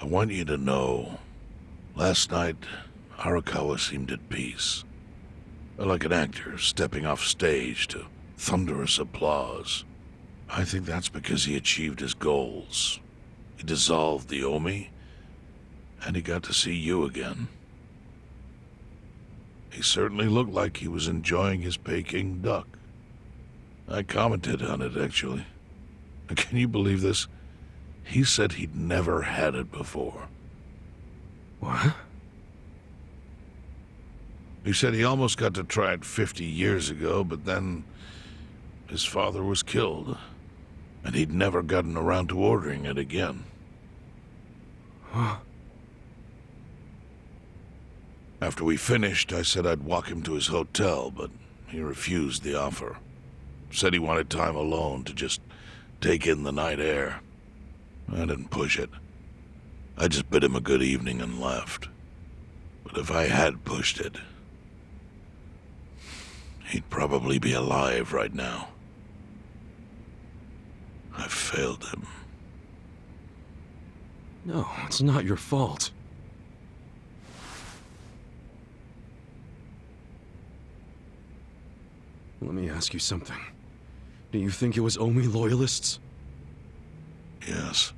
I want you to know, last night, Arakawa seemed at peace. Like an actor stepping off stage to thunderous applause. I think that's because he achieved his goals. He dissolved the Omi, and he got to see you again. He certainly looked like he was enjoying his Peking duck. I commented on it, actually. Can you believe this? He said he'd never had it before. What? He said he almost got to try it 50 years ago, but then his father was killed, and he'd never gotten around to ordering it again. Huh? After we finished, I said I'd walk him to his hotel, but he refused the offer. Said he wanted time alone to just take in the night air. I didn't push it. I just bid him a good evening and left. But if I had pushed it, he'd probably be alive right now. I failed him. No, it's not your fault. Let me ask you something. Do you think it was Omi loyalists? Yes.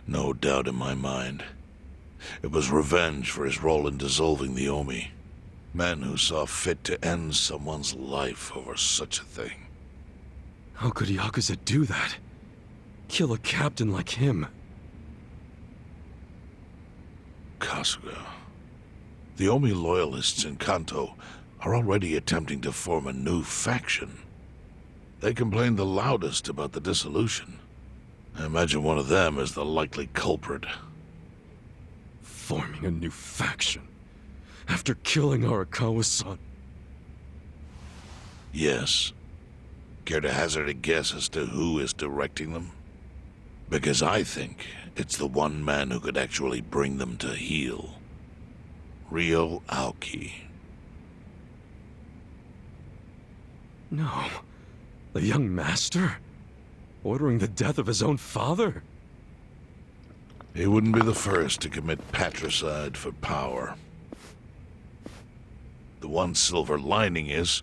No doubt in my mind. It was revenge for his role in dissolving the Omi. Men who saw fit to end someone's life over such a thing. How could Yakuza do that? Kill a captain like him? Kasuga. The Omi loyalists in Kanto are already attempting to form a new faction. They complain the loudest about the dissolution. I imagine one of them is the likely culprit. Forming a new faction? After killing Arakawa's son? Yes. Care to hazard a guess as to who is directing them? Because I think it's the one man who could actually bring them to heel. Ryo Aoki. No. The young master? Ordering the death of his own father? He wouldn't be the first to commit patricide for power. The one silver lining is,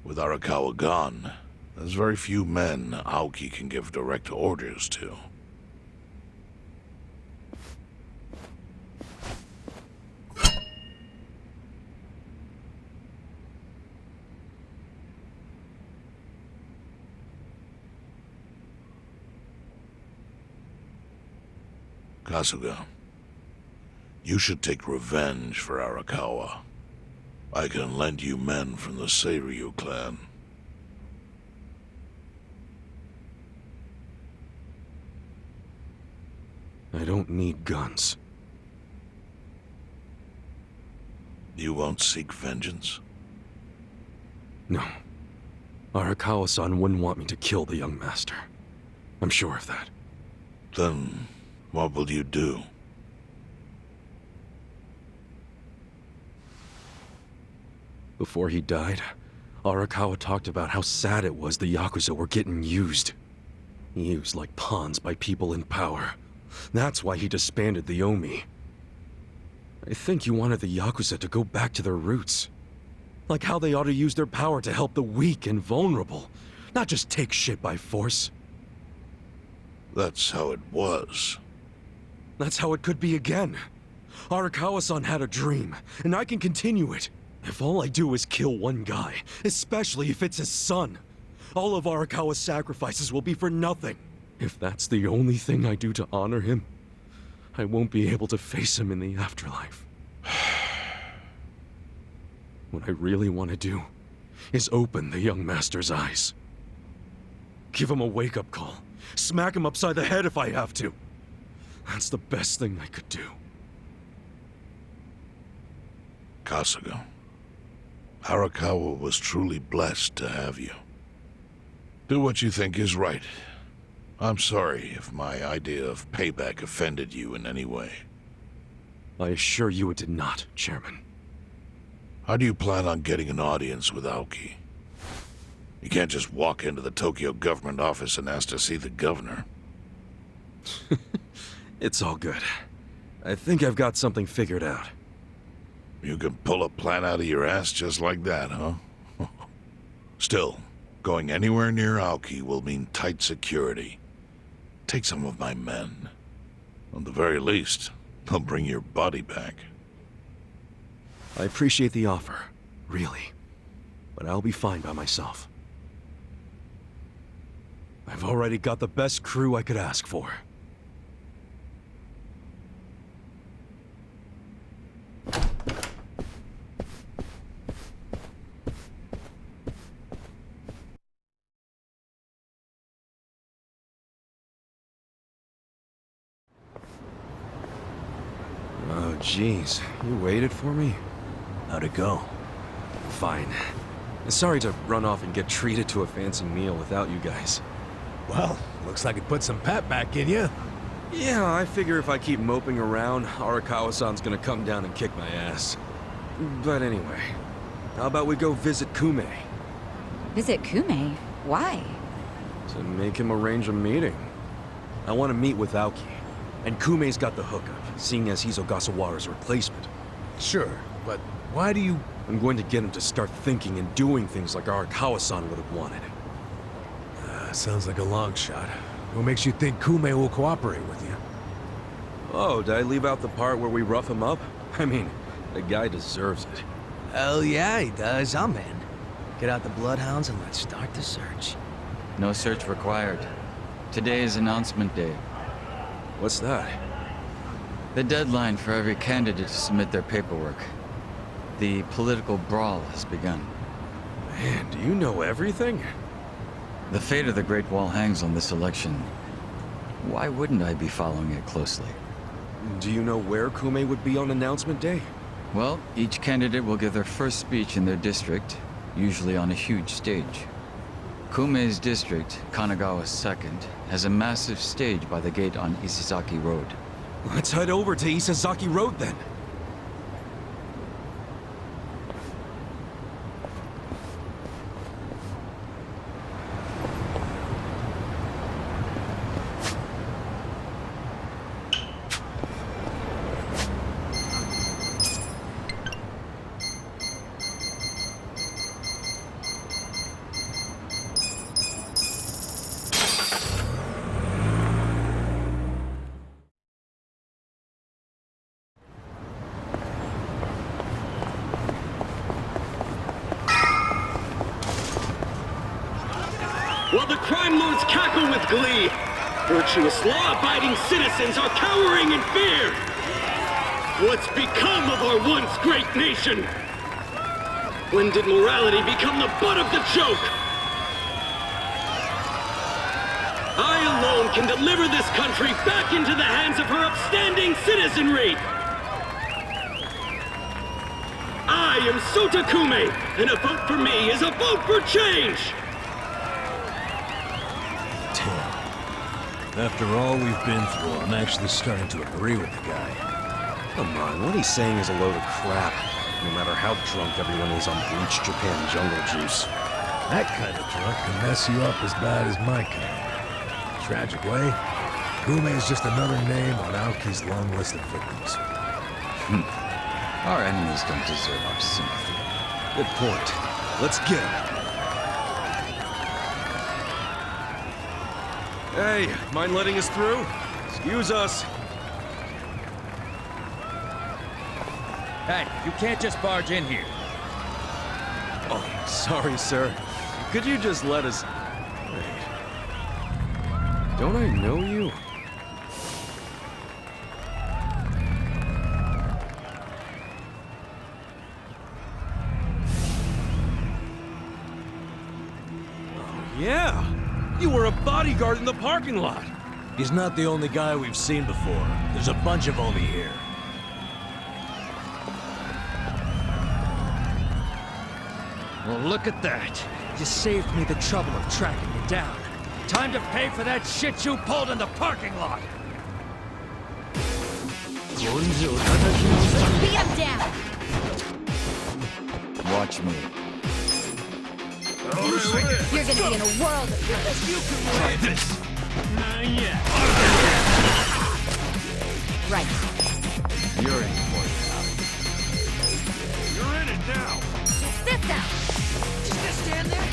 with Arakawa gone, there's very few men Aoki can give direct orders to. Kasuga, you should take revenge for Arakawa. I can lend you men from the Seiryu clan. I don't need guns. You won't seek vengeance? No. Arakawa-san wouldn't want me to kill the young master. I'm sure of that. Then, what will you do? Before he died, Arakawa talked about how sad it was the Yakuza were getting used. Used like pawns by people in power. That's why he disbanded the Omi. I think he wanted the Yakuza to go back to their roots. Like how they ought to use their power to help the weak and vulnerable, not just take shit by force. That's how it was. That's how it could be again. Arakawa-san had a dream, and I can continue it. If all I do is kill one guy, especially if it's his son, all of Arakawa's sacrifices will be for nothing. If that's the only thing I do to honor him, I won't be able to face him in the afterlife. What I really want to do is open the young master's eyes. Give him a wake-up call. Smack him upside the head if I have to. That's the best thing I could do. Kasuga, Arakawa was truly blessed to have you. Do what you think is right. I'm sorry if my idea of payback offended you in any way. I assure you it did not, Chairman. How do you plan on getting an audience with Aoki? You can't just walk into the Tokyo government office and ask to see the governor. It's all good. I think I've got something figured out. You can pull a plan out of your ass just like that, huh? Still, going anywhere near Aoki will mean tight security. Take some of my men. At the very least, they'll bring your body back. I appreciate the offer, really. But I'll be fine by myself. I've already got the best crew I could ask for. Oh, jeez. You waited for me? How'd it go? Fine. Sorry to run off and get treated to a fancy meal without you guys. Well, looks like it put some pep back in you. Yeah, I figure if I keep moping around, Arakawa-san's gonna come down and kick my ass. But anyway, how about we go visit Kume? Visit Kume? Why? To make him arrange a meeting. I want to meet with Aoki, and Kume's got the hookup, seeing as he's Ogasawara's replacement. Sure, but why do you... I'm going to get him to start thinking and doing things like Arakawa-san would have wanted. Sounds like a long shot. What makes you think Kume will cooperate with you? Oh, did I leave out the part where we rough him up? I mean, the guy deserves it. Hell yeah, he does. I'm in. Get out the bloodhounds and let's start the search. No search required. Today is announcement day. What's that? The deadline for every candidate to submit their paperwork. The political brawl has begun. Man, do you know everything? The fate of the Great Wall hangs on this election. Why wouldn't I be following it closely? Do you know where Kume would be on announcement day? Well, each candidate will give their first speech in their district, usually on a huge stage. Kume's district, Kanagawa's second, has a massive stage by the gate on Isizaki Road. Let's head over to Isazaki Road then. While the crime lords cackle with glee, virtuous law-abiding citizens are cowering in fear. What's become of our once great nation? When did morality become the butt of the joke? I alone can deliver this country back into the hands of her upstanding citizenry. I am Sota Kume, and a vote for me is a vote for change. After all we've been through, I'm actually starting to agree with the guy. Come on, what he's saying is a load of crap. No matter how drunk everyone is on bleach Japan jungle juice. That kind of drunk can mess you up as bad as my kind. Tragic way, Kume is just another name on Aoki's long list of victims. Our enemies don't deserve our sympathy. Good point. Let's get him. Hey, mind letting us through? Excuse us. Hey, you can't just barge in here. Oh, sorry, sir. Could you just let us... Wait. Don't I know you? Oh, yeah! You were a bodyguard in the parking lot! He's not the only guy we've seen before. There's a bunch of Omi here. Well, look at that. You saved me the trouble of tracking you down. Time to pay for that shit you pulled in the parking lot! Beat him down! Watch me. You're gonna be in a world of hurt. Right. You're in for it, pal. You're in it now! Check this out! Just gonna stand there?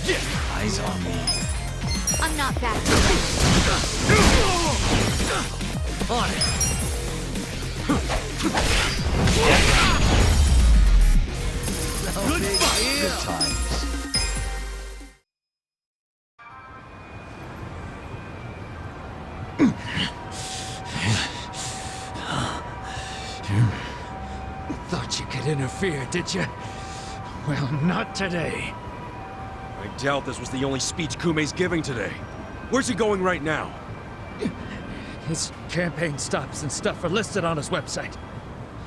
This one! Eyes on me. I'm not back. On it. Good times. Thought you could interfere, did you? Well, not today. I doubt this was the only speech Kume's giving today. Where's he going right now? His campaign stops and stuff are listed on his website.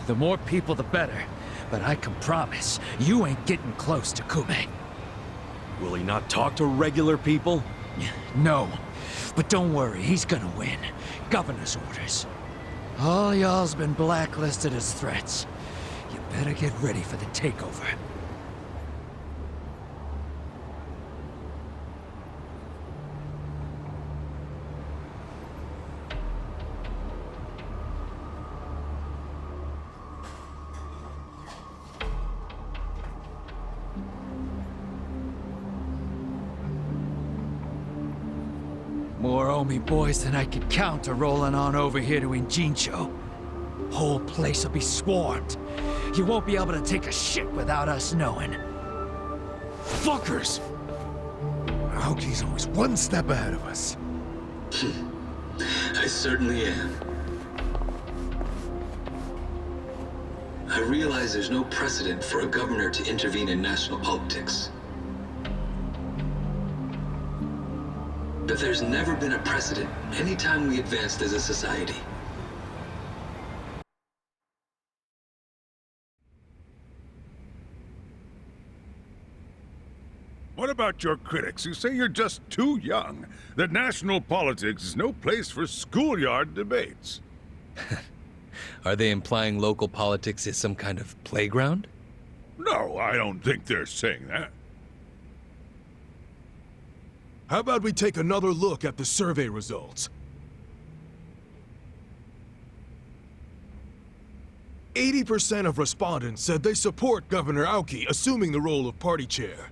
The more people, the better. But I can promise, you ain't getting close to Kume. Will he not talk to regular people? No. But don't worry, he's gonna win. Governor's orders. All y'all's been blacklisted as threats. You better get ready for the takeover. More Omi boys than I could count are rolling on over here to Injincho. Whole place will be swarmed. You won't be able to take a shit without us knowing. Fuckers! Aoki's always one step ahead of us. I certainly am. I realize there's no precedent for a governor to intervene in national politics. But there's never been a precedent anytime we advanced as a society. What about your critics who say you're just too young? That national politics is no place for schoolyard debates. Are they implying local politics is some kind of playground? No, I don't think they're saying that. How about we take another look at the survey results? 80% of respondents said they support Governor Aoki assuming the role of party chair.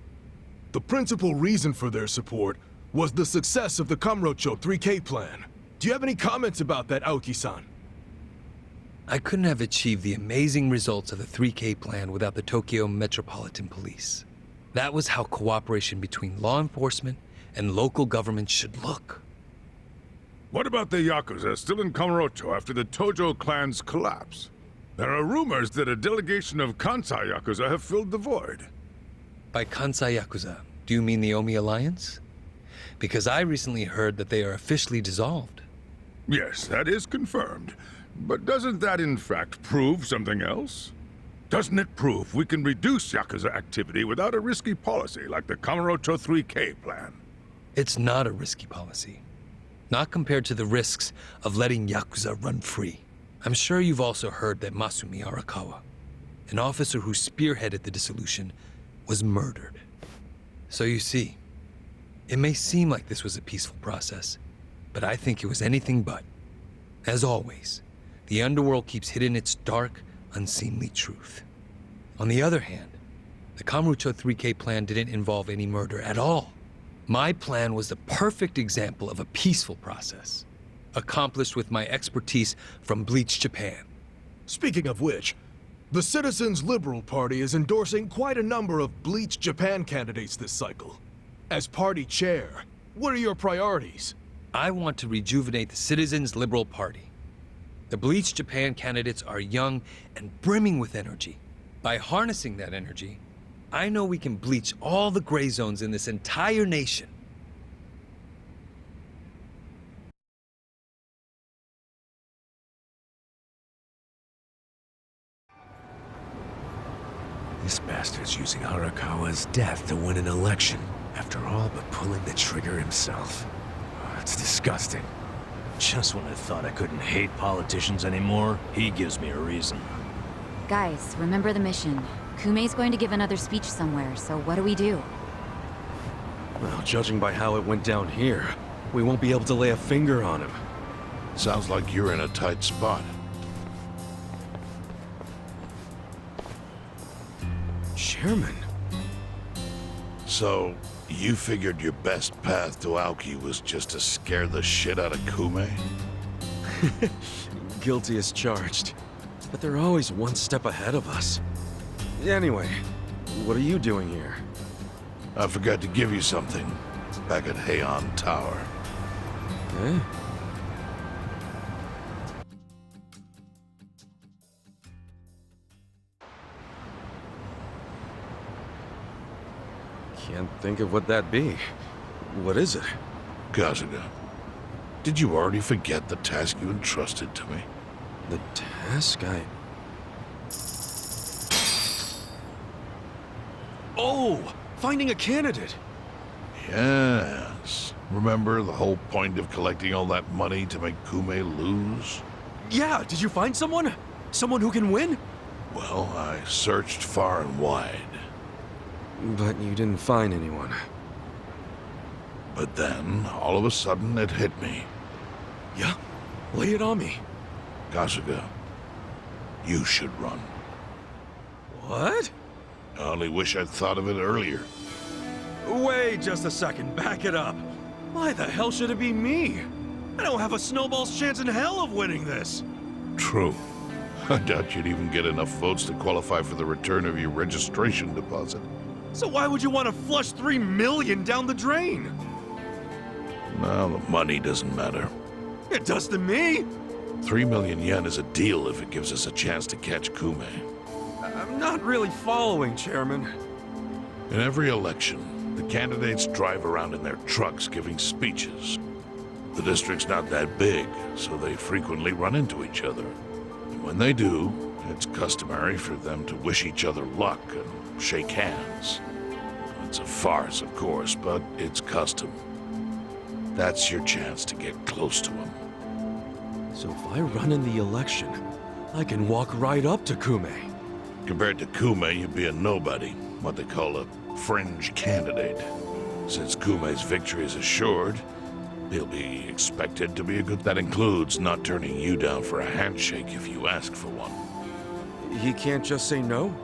The principal reason for their support was the success of the Kamurocho 3K plan. Do you have any comments about that, Aoki-san? I couldn't have achieved the amazing results of the 3K plan without the Tokyo Metropolitan Police. That was how cooperation between law enforcement and local government should look. What about the Yakuza still in Kamurocho after the Tojo clan's collapse? There are rumors that a delegation of Kansai Yakuza have filled the void. By Kansai Yakuza, do you mean the Omi Alliance? Because I recently heard that they are officially dissolved. Yes, that is confirmed. But doesn't that in fact prove something else? Doesn't it prove we can reduce Yakuza activity without a risky policy like the Kamurocho 3K plan? It's not a risky policy. Not compared to the risks of letting Yakuza run free. I'm sure you've also heard that Masumi Arakawa, an officer who spearheaded the dissolution, was murdered. So you see, it may seem like this was a peaceful process, but I think it was anything but. As always, the underworld keeps hidden its dark, unseemly truth. On the other hand, the Kamurocho 3K plan didn't involve any murder at all. My plan was the perfect example of a peaceful process, accomplished with my expertise from Bleach Japan. Speaking of which, the Citizens Liberal Party is endorsing quite a number of Bleach Japan candidates this cycle. As party chair, what are your priorities? I want to rejuvenate the Citizens Liberal Party. The Bleach Japan candidates are young and brimming with energy. By harnessing that energy, I know we can bleach all the gray zones in this entire nation. This bastard's using Arakawa's death to win an election, after all but pulling the trigger himself. Oh, it's disgusting. Just when I thought I couldn't hate politicians anymore, he gives me a reason. Guys, remember the mission. Kume's going to give another speech somewhere, so what do we do? Well, judging by how it went down here, we won't be able to lay a finger on him. Sounds like you're in a tight spot. Chairman? So, you figured your best path to Aoki was just to scare the shit out of Kume? Guilty as charged. But they're always one step ahead of us. Anyway, what are you doing here? I forgot to give you something back at Heian Tower. Eh? Can't think of what that'd be. What is it? Kasuga, did you already forget the task you entrusted to me? The task Oh! Finding a candidate! Yes. Remember the whole point of collecting all that money to make Kume lose? Yeah, did you find someone? Someone who can win? Well, I searched far and wide. But you didn't find anyone. But then, all of a sudden, it hit me. Yeah? Lay it on me. Kasuga, you should run. What? I only wish I'd thought of it earlier. Wait just a second, back it up. Why the hell should it be me? I don't have a snowball's chance in hell of winning this. True. I doubt you'd even get enough votes to qualify for the return of your registration deposit. So why would you want to flush 3 million down the drain? Well, the money doesn't matter. It does to me. 3 million yen is a deal if it gives us a chance to catch Kume. I'm not really following, Chairman. In every election, the candidates drive around in their trucks giving speeches. The district's not that big, so they frequently run into each other. And when they do, it's customary for them to wish each other luck and shake hands. It's a farce, of course, but it's custom. That's your chance to get close to him. So if I run in the election, I can walk right up to Kume. Compared to Kume, you'd be a nobody, what they call a fringe candidate. Since Kume's victory is assured, he'll be expected to be a good... That includes not turning you down for a handshake if you ask for one. He can't just say no?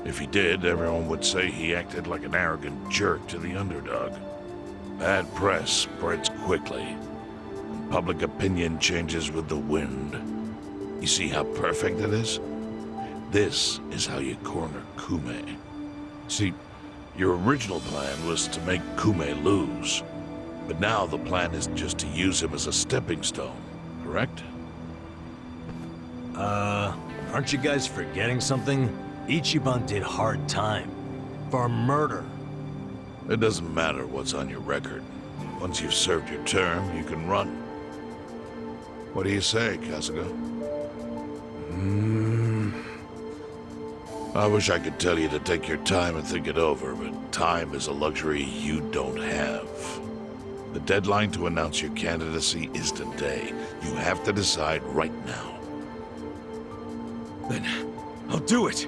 If he did, everyone would say he acted like an arrogant jerk to the underdog. Bad press spreads quickly, and public opinion changes with the wind. You see how perfect it is? This is how you corner Kume. See, your original plan was to make Kume lose, but now the plan is just to use him as a stepping stone, correct? Aren't you guys forgetting something? Ichiban did hard time. For murder. It doesn't matter what's on your record. Once you've served your term, you can run. What do you say, Kasuga? I wish I could tell you to take your time and think it over, but time is a luxury you don't have. The deadline to announce your candidacy is today. You have to decide right now. Then I'll do it.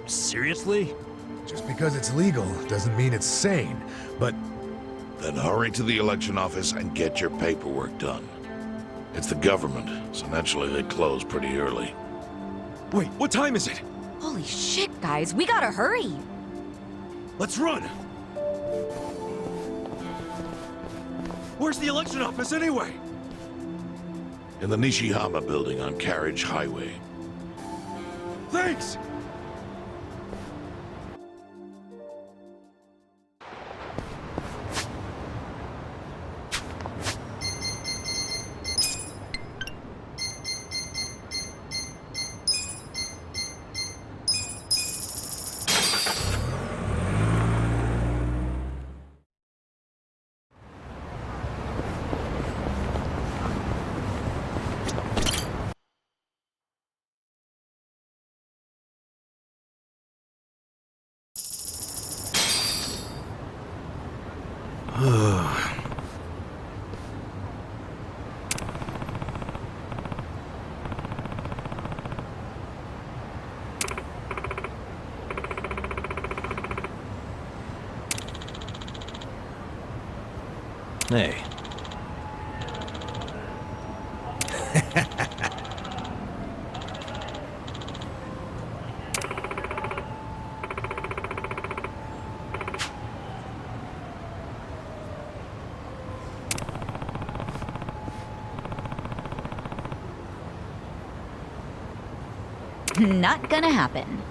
Seriously? Just because it's legal doesn't mean it's sane, but... Then hurry to the election office and get your paperwork done. It's the government, so naturally they close pretty early. Wait, what time is it? Holy shit, guys, we gotta hurry. Let's run! Where's the election office anyway? In the Nishihama building on Carriage Highway. Thanks! Hey. Not gonna happen.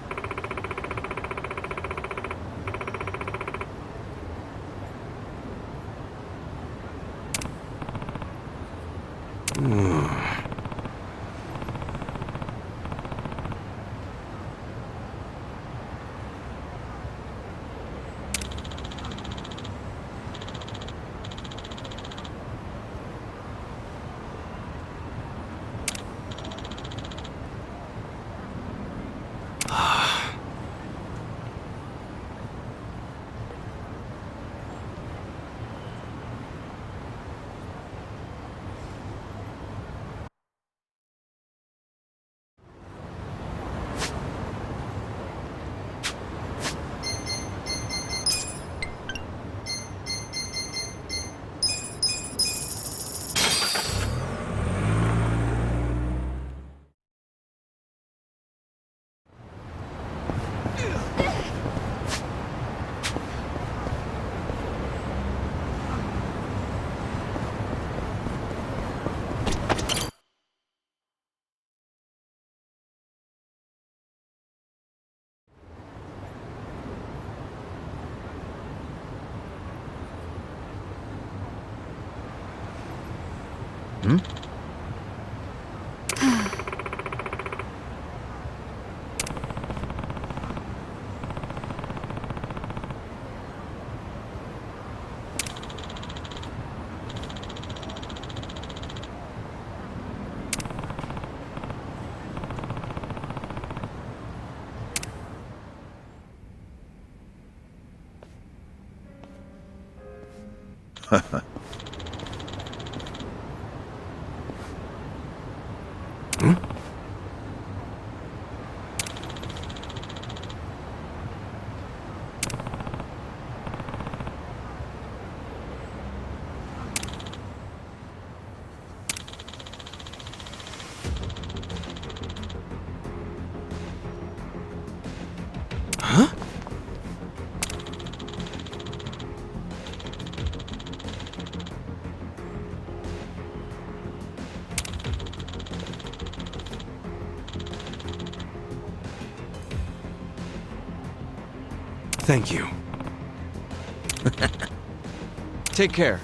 Thank you. Take care.